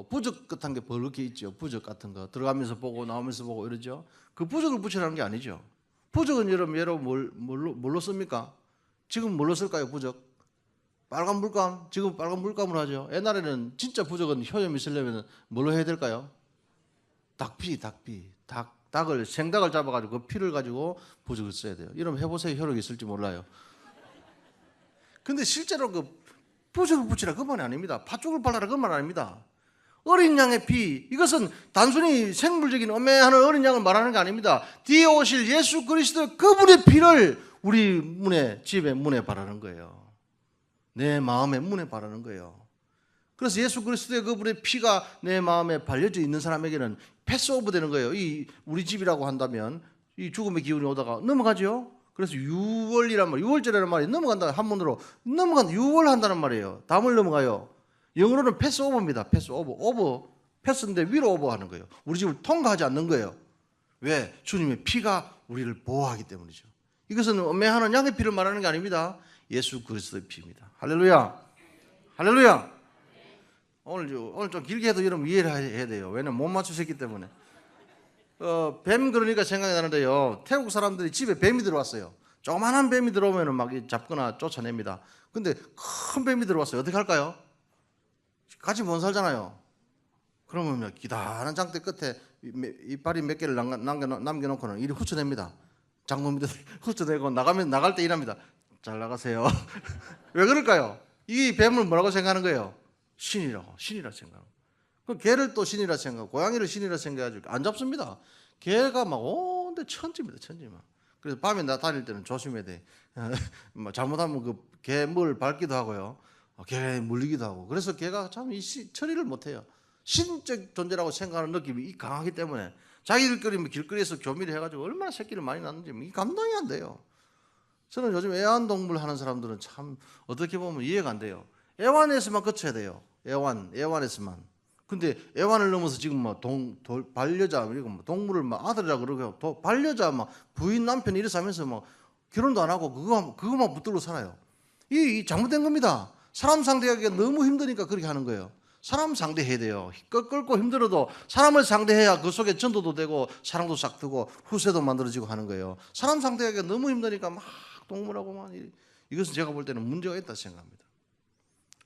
부적 같은 게 버럭게 있죠. 부적 같은 거 들어가면서 보고 나오면서 보고 이러죠. 그 부적을 붙이라는 게 아니죠. 부적은 여러분 뭘로 씁니까? 지금 뭘로 쓸까요? 부적? 빨간 물감. 지금 빨간 물감으로 하죠. 옛날에는 진짜 부적은 효염이 쓰려면 뭘로 해야 될까요? 닭을 생닭을 잡아가지고 그 피를 가지고 부적을 써야 돼요. 이러면 해보세요. 효력이 있을지 몰라요. 근데 실제로 그 부적을 붙이라 그 말이 아닙니다. 팥죽을 발라라 그 말 아닙니다. 어린 양의 피, 이것은 단순히 생물적인 엄매하는 어린 양을 말하는 게 아닙니다. 뒤에 오실 예수 그리스도 그분의 피를 우리 집의 문에 바르는 거예요. 내 마음의 문에 바르는 거예요. 그래서 예수 그리스도의 그분의 피가 내 마음에 발려져 있는 사람에게는 패스오브 되는 거예요. 우리 집이라고 한다면 이 죽음의 기운이 오다가 넘어가죠. 그래서 유월이란 말, 유월절이란 말이 넘어간다. 한문으로 넘어간다. 유월 한다는 말이에요. 담을 넘어가요. 영어로는 패스 오버입니다. 패스 오버. 오버 패스인데 위로 오버하는 거예요. 우리 집을 통과하지 않는 거예요. 왜? 주님의 피가 우리를 보호하기 때문이죠. 이것은 엄매하는 양의 피를 말하는 게 아닙니다. 예수 그리스도의 피입니다. 할렐루야. 할렐루야. 오늘 좀 길게 해도 여러분 이해를 해야 돼요. 왜냐면 못 맞추셨기 때문에. 뱀 그러니까 생각이 나는데요. 태국 사람들이 집에 뱀이 들어왔어요. 조그만한 뱀이 들어오면 막 잡거나 쫓아냅니다. 근데 큰 뱀이 들어왔어요. 어떻게 할까요? 같이 못 살잖아요. 그러면 기다란 장대 끝에 이빨이 몇 개를 남겨놓고는 이리 훑어냅니다. 장모 밑에 훑어내고 나갈 때 이랍니다. 잘 나가세요. 왜 그럴까요? 이 뱀을 뭐라고 생각하는 거예요? 신이라 생각하는 거예요. 그럼 개를 또 신이라 생각하고 고양이를 신이라 생각해가지고 안 잡습니다. 개가 막 온데 천지입니다. 천지만. 그래서 밤에 나 다닐 때는 조심해야 돼. 잘못하면 그 개물 밟기도 하고요. 개에 물리기도 하고. 그래서 개가 참 처리를 못해요. 신적 존재라고 생각하는 느낌이 강하기 때문에 자기들끼리 길거리에서 교미를 해가지고 얼마나 새끼를 많이 낳는지 감당이 안 돼요. 저는 요즘 애완동물 하는 사람들은 참 어떻게 보면 이해가 안 돼요. 애완에서만 거쳐야 돼요. 애완에서만. 근데 애완을 넘어서 지금 반려자, 이거 동물을 아들이라 그러고 반려자 부인 남편 이래서 하면서 결혼도 안 하고 그거만 붙들고 살아요. 이 잘못된 겁니다. 사람 상대하기가 너무 힘드니까 그렇게 하는 거예요. 사람 상대해야 돼요. 끌고 힘들어도 사람을 상대해야 그 속에 전도도 되고 사랑도 싹 트고 후세도 만들어지고 하는 거예요. 사람 상대하기가 너무 힘드니까 막 동물하고 이것은 제가 볼 때는 문제가 있다 생각합니다.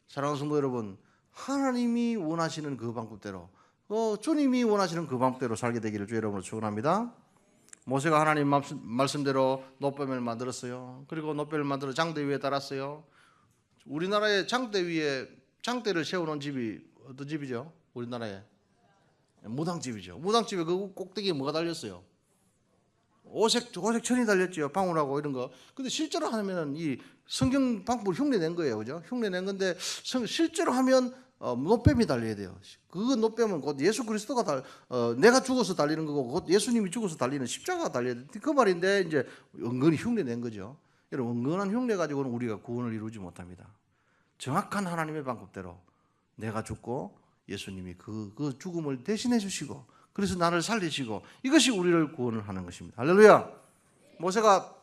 사랑하는 성도 여러분, 하나님이 원하시는 그 방법대로 주님이 원하시는 그 방법대로 살게 되기를 주 여러분으로 축원합니다. 모세가 하나님 말씀대로 놋뱀을 만들었어요. 그리고 놋뱀을 만들어 장대 위에 달았어요. 우리나라의 장대 위에 장대를 세워놓은 집이 어떤 집이죠? 우리나라에 무당집이죠. 무당집에 그 꼭대기에 뭐가 달렸어요? 오색 천이 달렸죠. 방울하고 이런 거. 근데 실제로 하면은 이 성경 방법을 흉내낸 거예요, 그죠? 흉내낸 건데 실제로 하면 놋뱀이 달려야 돼요. 그 놋뱀은 곧 예수 그리스도가 내가 죽어서 달리는 거고 곧 예수님이 죽어서 달리는 십자가가 달려야 돼. 그 말인데 이제 은근히 흉내낸 거죠. 여러분 은근한 흉내 가지고는 우리가 구원을 이루지 못합니다. 정확한 하나님의 방법대로 내가 죽고 예수님이 그 죽음을 대신해 주시고 그래서 나를 살리시고 이것이 우리를 구원을 하는 것입니다. 할렐루야. 모세가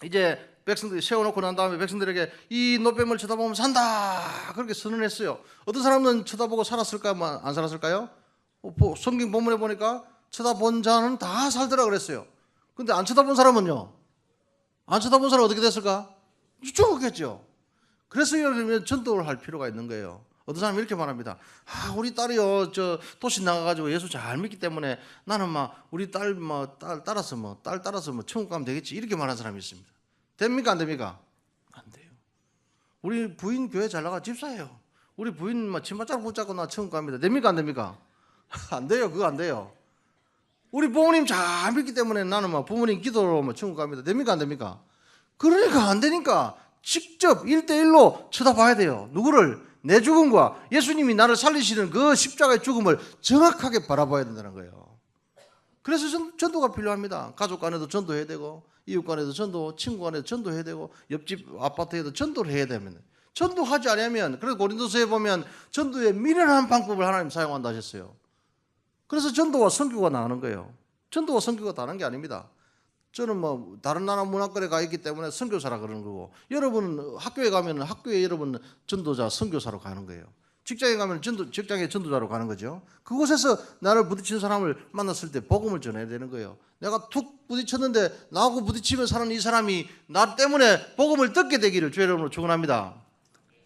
이제 백성들이 세워놓고 난 다음에 백성들에게 이 놋뱀을 쳐다보면 산다 그렇게 선언했어요. 어떤 사람은 쳐다보고 살았을까요? 안 살았을까요? 성경 본문에 보니까 쳐다본 자는 다 살더라 그랬어요. 근데 안 쳐다본 사람은요? 안 쳐다본 사람은 어떻게 됐을까? 죽었겠죠. 그래서 여러분 전도를 할 필요가 있는 거예요. 어떤 사람이 이렇게 말합니다. 우리 딸이요, 도시 나가가지고 예수 잘 믿기 때문에 나는 우리 딸 따라서 천국 가면 되겠지. 이렇게 말하는 사람이 있습니다. 됩니까? 안 됩니까? 안 돼요. 우리 부인 교회 잘 나가 집사예요. 우리 부인 치맛자루 붙잡고 나 천국 갑니다. 됩니까? 안 됩니까? 안 돼요. 그거 안 돼요. 우리 부모님 잘 믿기 때문에 나는 부모님 기도로 천국 갑니다. 됩니까? 안 됩니까? 그러니까 안 되니까 직접 1대1로 쳐다봐야 돼요. 누구를? 내 죽음과 예수님이 나를 살리시는 그 십자가의 죽음을 정확하게 바라봐야 된다는 거예요. 그래서 전도가 필요합니다. 가족 간에도 전도해야 되고 이웃 간에도 전도, 친구 간에도 전도해야 되고 옆집 아파트에도 전도를 해야 됩니다. 전도하지 않으면 그래서 고린도서에 보면 전도의 미련한 방법을 하나님 사용한다 하셨어요. 그래서 전도와 선교가 나오는 거예요. 전도와 선교가 다른 게 아닙니다. 저는 다른 나라 문화권에 가 있기 때문에 선교사라 그러는 거고 여러분은 학교에 가면 학교에 여러분은 전도자 선교사로 가는 거예요. 직장에 가면 직장의 전도자로 가는 거죠. 그곳에서 나를 부딪힌 사람을 만났을 때 복음을 전해야 되는 거예요. 내가 툭 부딪혔는데 나하고 부딪히며 사는 이 사람이 나 때문에 복음을 듣게 되기를 주 여러분으로 축원합니다.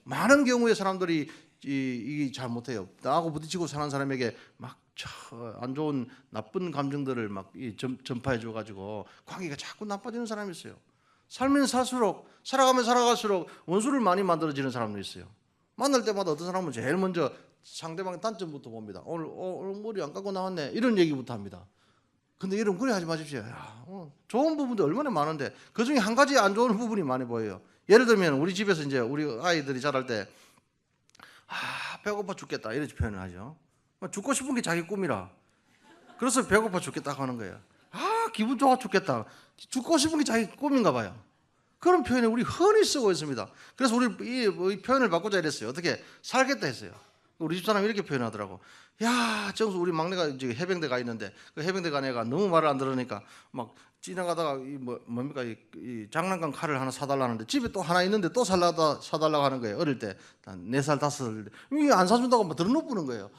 많은 경우에 사람들이 이 잘 못해요. 나하고 부딪히고 사는 사람에게 안 좋은 나쁜 감정들을 전파해 줘가지고 관계가 자꾸 나빠지는 사람이 있어요. 살면 살수록 살아가면 살아갈수록 원수를 많이 만들어지는 사람도 있어요. 만날 때마다 어떤 사람은 제일 먼저 상대방의 단점부터 봅니다. 오늘 머리 안 감고 나왔네 이런 얘기부터 합니다. 근데 여러분 그래 하지 마십시오. 좋은 부분도 얼마나 많은데 그 중에 한 가지 안 좋은 부분이 많이 보여요. 예를 들면 우리 집에서 이제 우리 아이들이 자랄 때 배고파 죽겠다 이렇게 표현을 하죠. 죽고 싶은 게 자기 꿈이라. 그래서 배고파 죽겠다 하는 거예요. 기분 좋아 죽겠다. 죽고 싶은 게 자기 꿈인가 봐요. 그런 표현을 우리 흔히 쓰고 있습니다. 그래서 우리 이 표현을 바꾸자 이랬어요. 어떻게 살겠다 했어요. 우리 집사람이 이렇게 표현하더라고. 야, 정수 우리 막내가 이제 해병대 가 있는데 그 해병대 간 애가 너무 말을 안 들으니까 막 지나가다가 뭡니까 이 장난감 칼을 하나 사달라는데 집에 또 하나 있는데 또 사달라고 하는 거예요. 어릴 때 4살 5살 이게 안 사준다고 막 들어눕는 거예요.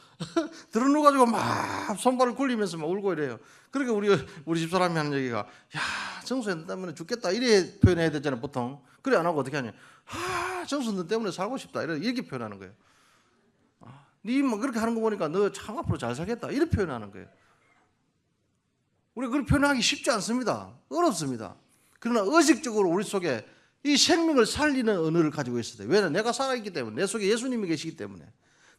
들어누가지고 막 손발을 굴리면서 막 울고 이래요. 그러니까 우리 집사람이 하는 얘기가 야, 정수 너 때문에 죽겠다 이래 표현해야 되잖아요 보통. 그래 안 하고 어떻게 하냐. 정수 너 때문에 살고 싶다 이렇게 표현하는 거예요. 니 뭐 그렇게 하는 거 보니까 너 참 앞으로 잘 살겠다 이렇게 표현하는 거예요. 우리가 그렇게 표현하기 쉽지 않습니다. 어렵습니다. 그러나 의식적으로 우리 속에 이 생명을 살리는 언어를 가지고 있어야 돼요. 왜냐하면 내가 살아있기 때문에, 내 속에 예수님이 계시기 때문에,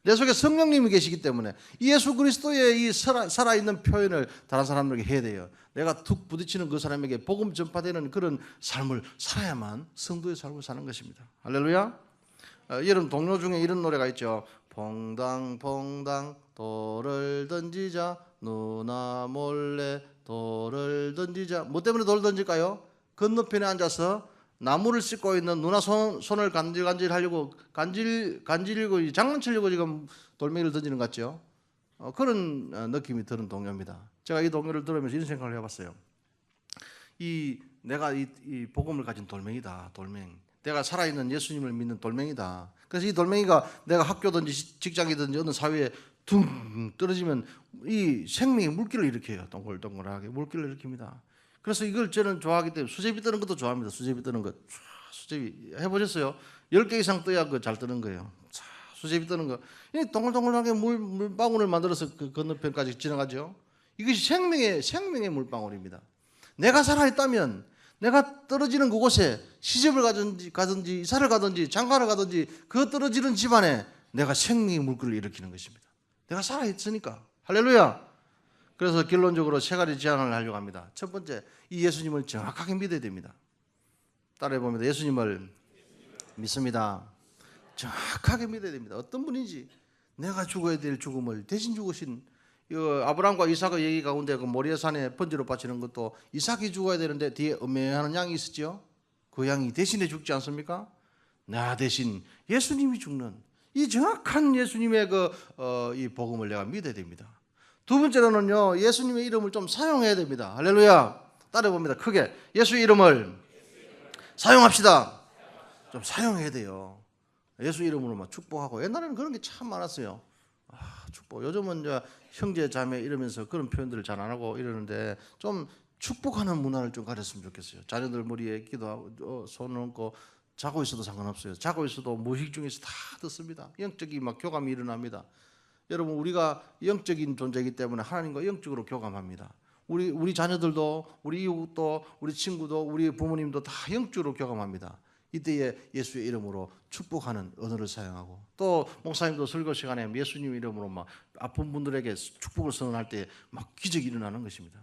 내 속에 성령님이 계시기 때문에 이 예수 그리스도의 이 살아있는 표현을 다른 사람들에게 해야 돼요. 내가 툭 부딪히는 그 사람에게 복음 전파되는 그런 삶을 살아야만 성도의 삶을 사는 것입니다. 할렐루야. 여러분 동요 중에 이런 노래가 있죠. 퐁당퐁당 돌을 던지자 누나 몰래 돌을 던지자. 뭐 때문에 돌 던질까요? 건너편에 앉아서 나무를 씻고 있는 누나 손을 간질간질 하려고 간질이고 장난치려고 지금 돌멩이를 던지는 것 같죠. 그런 느낌이 드는 동요입니다. 제가 이 동요를 들으면서 이런 생각을 해봤어요. 내가 이 복음을 가진 돌멩이다. 돌멩이. 내가 살아있는 예수님을 믿는 돌멩이다. 그래서 이 돌멩이가 내가 학교든지 직장이든지 어느 사회에 둥 떨어지면 이 생명의 물길을 일으켜요. 동글동글하게 물길을 일으킵니다. 그래서 이걸 저는 좋아하기 때문에 수제비 뜨는 것도 좋아합니다. 수제비 뜨는 것. 수제비 해보셨어요? 10개 이상 떠야 잘 뜨는 거예요. 수제비 뜨는 거. 이 동글동글하게 물방울을 만들어서 그 건너편까지 지나가죠. 이것이 생명의 물방울입니다. 내가 살아있다면 내가 떨어지는 그곳에 시집을 가든지 이사를 가든지 장가를 가든지 그 떨어지는 집안에 내가 생명의 물결을 일으키는 것입니다. 내가 살아있으니까. 할렐루야. 그래서 결론적으로 세 가지 제안을 하려고 합니다. 첫 번째, 이 예수님을 정확하게 믿어야 됩니다. 따라해 봅니다. 예수님을 믿습니다. 정확하게 믿어야 됩니다. 어떤 분인지 내가 죽어야 될 죽음을 대신 죽으신 아브라함과 이삭의 얘기 가운데 그 모리아산에 번제로 바치는 것도 이삭이 죽어야 되는데 뒤에 음매하는 양이 있었죠. 그 양이 대신에 죽지 않습니까? 나 대신 예수님이 죽는 이 정확한 예수님의 이 복음을 내가 믿어야 됩니다. 두 번째로는요, 예수님의 이름을 좀 사용해야 됩니다. 할렐루야. 따라해 봅니다. 크게 예수의 이름을 사용합시다. 좀 사용해야 돼요. 예수 이름으로 막 축복하고 옛날에는 그런 게 참 많았어요. 축복. 요즘은 이제 형제 자매 이러면서 그런 표현들을 잘 안 하고 이러는데 좀 축복하는 문화를 좀 가졌으면 좋겠어요. 자녀들 머리에 기도하고 손을 얹고 자고 있어도 상관없어요. 자고 있어도 무의식 중에서 다 듣습니다. 영적인 막 교감이 일어납니다. 여러분 우리가 영적인 존재이기 때문에 하나님과 영적으로 교감합니다. 우리 자녀들도 우리 이웃도 우리 친구도 우리 부모님도 다 영적으로 교감합니다. 이때에 예수의 이름으로 축복하는 언어를 사용하고 또 목사님도 설교 시간에 예수님 이름으로 막 아픈 분들에게 축복을 선언할 때 막 기적이 일어나는 것입니다.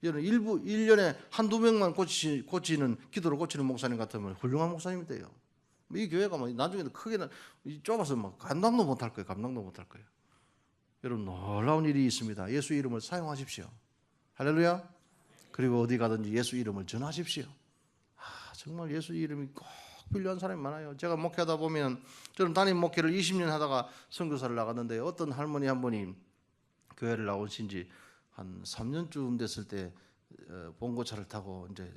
여러분 1년에 한두 명만 고치는 기도로 고치는 목사님 같으면 훌륭한 목사님이 돼요. 이 교회가 뭐 나중에는 크게는 좁아서 막 감당도 못할 거예요. 여러분 놀라운 일이 있습니다. 예수 이름을 사용하십시오. 할렐루야. 그리고 어디 가든지 예수 이름을 전하십시오. 정말 예수 이름이 꼭 필요한 사람이 많아요. 제가 목회하다 보면 저는 담임 목회를 20년 하다가 선교사를 나갔는데 어떤 할머니 한 분이 교회를 나오신 지 한 3년쯤 됐을 때 봉고차를 타고 이제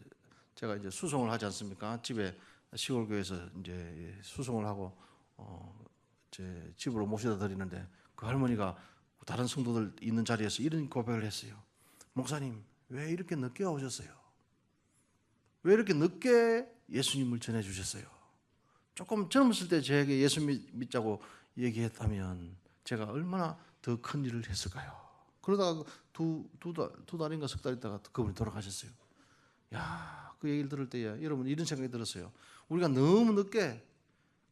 제가 이제 수송을 하지 않습니까? 집에 시골 교회에서 이제 수송을 하고 제 집으로 모셔다 드리는데 그 할머니가 다른 성도들 있는 자리에서 이런 고백을 했어요. 목사님, 왜 이렇게 늦게 오셨어요? 왜 이렇게 늦게 예수님을 전해주셨어요? 조금 젊었을 때 저에게 예수 믿자고 얘기했다면 제가 얼마나 더 큰 일을 했을까요? 그러다가 두 달인가 석 달 있다가 그분이 돌아가셨어요. 그 얘기를 들을 때에 여러분 이런 생각이 들었어요. 우리가 너무 늦게,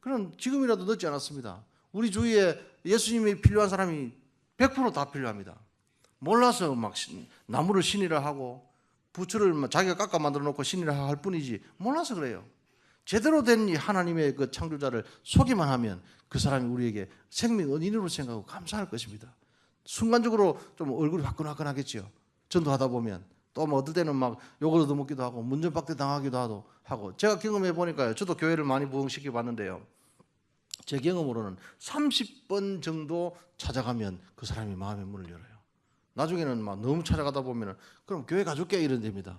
그럼 지금이라도 늦지 않았습니다. 우리 주위에 예수님이 필요한 사람이 100% 다 필요합니다. 몰라서 막 나무를 신이라 하고 부추를 자기가 깎아 만들어 놓고 신이라 할 뿐이지 몰라서 그래요. 제대로 된 하나님의 그 창조자를 소개만 하면 그 사람이 우리에게 생명 은인으로 생각하고 감사할 것입니다. 순간적으로 좀 얼굴이 화끈화끈하겠지요. 전도하다 보면 또 뭐 어떨 때는 막 욕을 얻어먹기도 하고 문전박대 당하기도 하고 제가 경험해 보니까요. 저도 교회를 많이 부흥시켜 봤는데요. 제 경험으로는 30번 정도 찾아가면 그 사람이 마음의 문을 열어요. 나중에는 막 너무 찾아가다 보면은 그럼 교회 가줄게 이런 됩니다.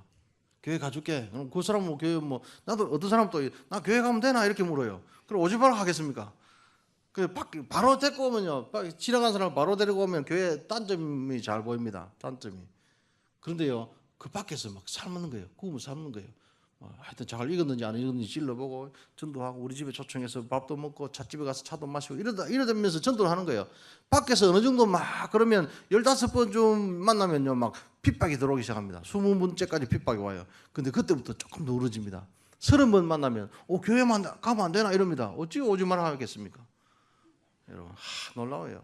교회 가줄게. 그럼 그 사람은 뭐 교회 뭐 나도 어떤 사람 또 나 교회 가면 되나 이렇게 물어요. 그럼 오지 말라 하겠습니까? 그 바로 데리고 오면요. 지나간 사람 바로 데리고 오면 교회 단점이 잘 보입니다. 단점이. 그런데요. 그 밖에서 막 삶는 거예요. 구우면 삶는 거예요. 하여튼 잘 익었는지 안 익었는지 찔러보고 전도하고 우리 집에 초청해서 밥도 먹고 찻집에 가서 차도 마시고 이러면서 전도를 하는 거예요. 밖에서 어느 정도 막 그러면 15번 좀 만나면요. 막 핍박이 들어오기 시작합니다. 20번째까지 핍박이 와요. 근데 그때부터 조금 더 우러집니다. 30번 만나면 교회만 가면 안 되나 이럽니다. 어찌 오지 말아 하겠습니까? 여러분 놀라워요.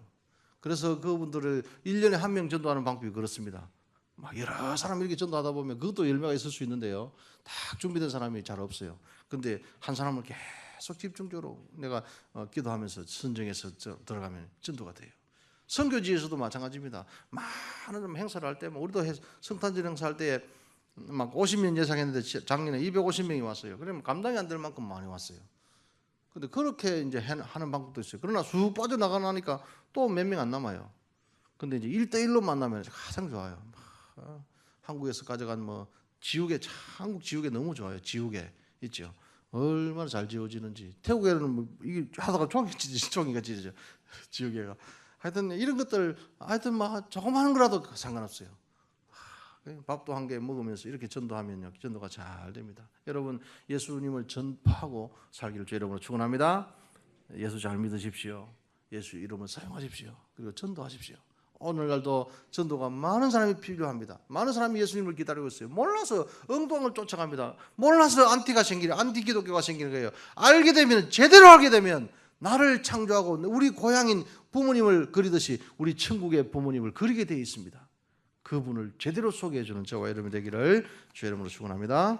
그래서 그분들을 1년에 한 명 전도하는 방법이 그렇습니다. 막 여러 사람 이렇게 전도하다 보면 그것도 열매가 있을 수 있는데요. 딱 준비된 사람이 잘 없어요. 근데 한 사람을 계속 집중적으로 내가 기도하면서 선정해서 들어가면 전도가 돼요. 선교지에서도 마찬가지입니다. 많은 행사를 할 때, 우리도 성탄절 행사 할 때 막 50명 예상했는데 작년에 250명이 왔어요. 그러면 감당이 안 될 만큼 많이 왔어요. 근데 그렇게 이제 하는 방법도 있어요. 그러나 쑥 빠져나가니까 또 몇 명 안 남아요. 근데 이제 1대1로 만나면 가장 좋아요. 한국에서 가져간 지우개, 한국 지우개 너무 좋아요. 지우개 있죠. 얼마나 잘 지워지는지. 태국에는 이게 하다가 종이가 찢어져. 지우개가. 하여튼 이런 것들 하여튼 조그마한 거라도 상관없어요. 밥도 한 개 먹으면서 이렇게 전도하면요. 전도가 잘 됩니다. 여러분 예수님을 전파하고 살기를 주 여러분으로 축원합니다. 예수 잘 믿으십시오. 예수 이름을 사용하십시오. 그리고 전도하십시오. 오늘날도 전도가 많은 사람이 필요합니다. 많은 사람이 예수님을 기다리고 있어요. 몰라서 엉뚱한 쫓아갑니다. 몰라서 안티기독교가 생기는 거예요. 알게 되면, 제대로 알게 되면 나를 창조하고 우리 고향인 부모님을 그리듯이 우리 천국의 부모님을 그리게 되어 있습니다. 그분을 제대로 소개해 주는 저와 여러분이 되기를 주의 이름으로 축원합니다.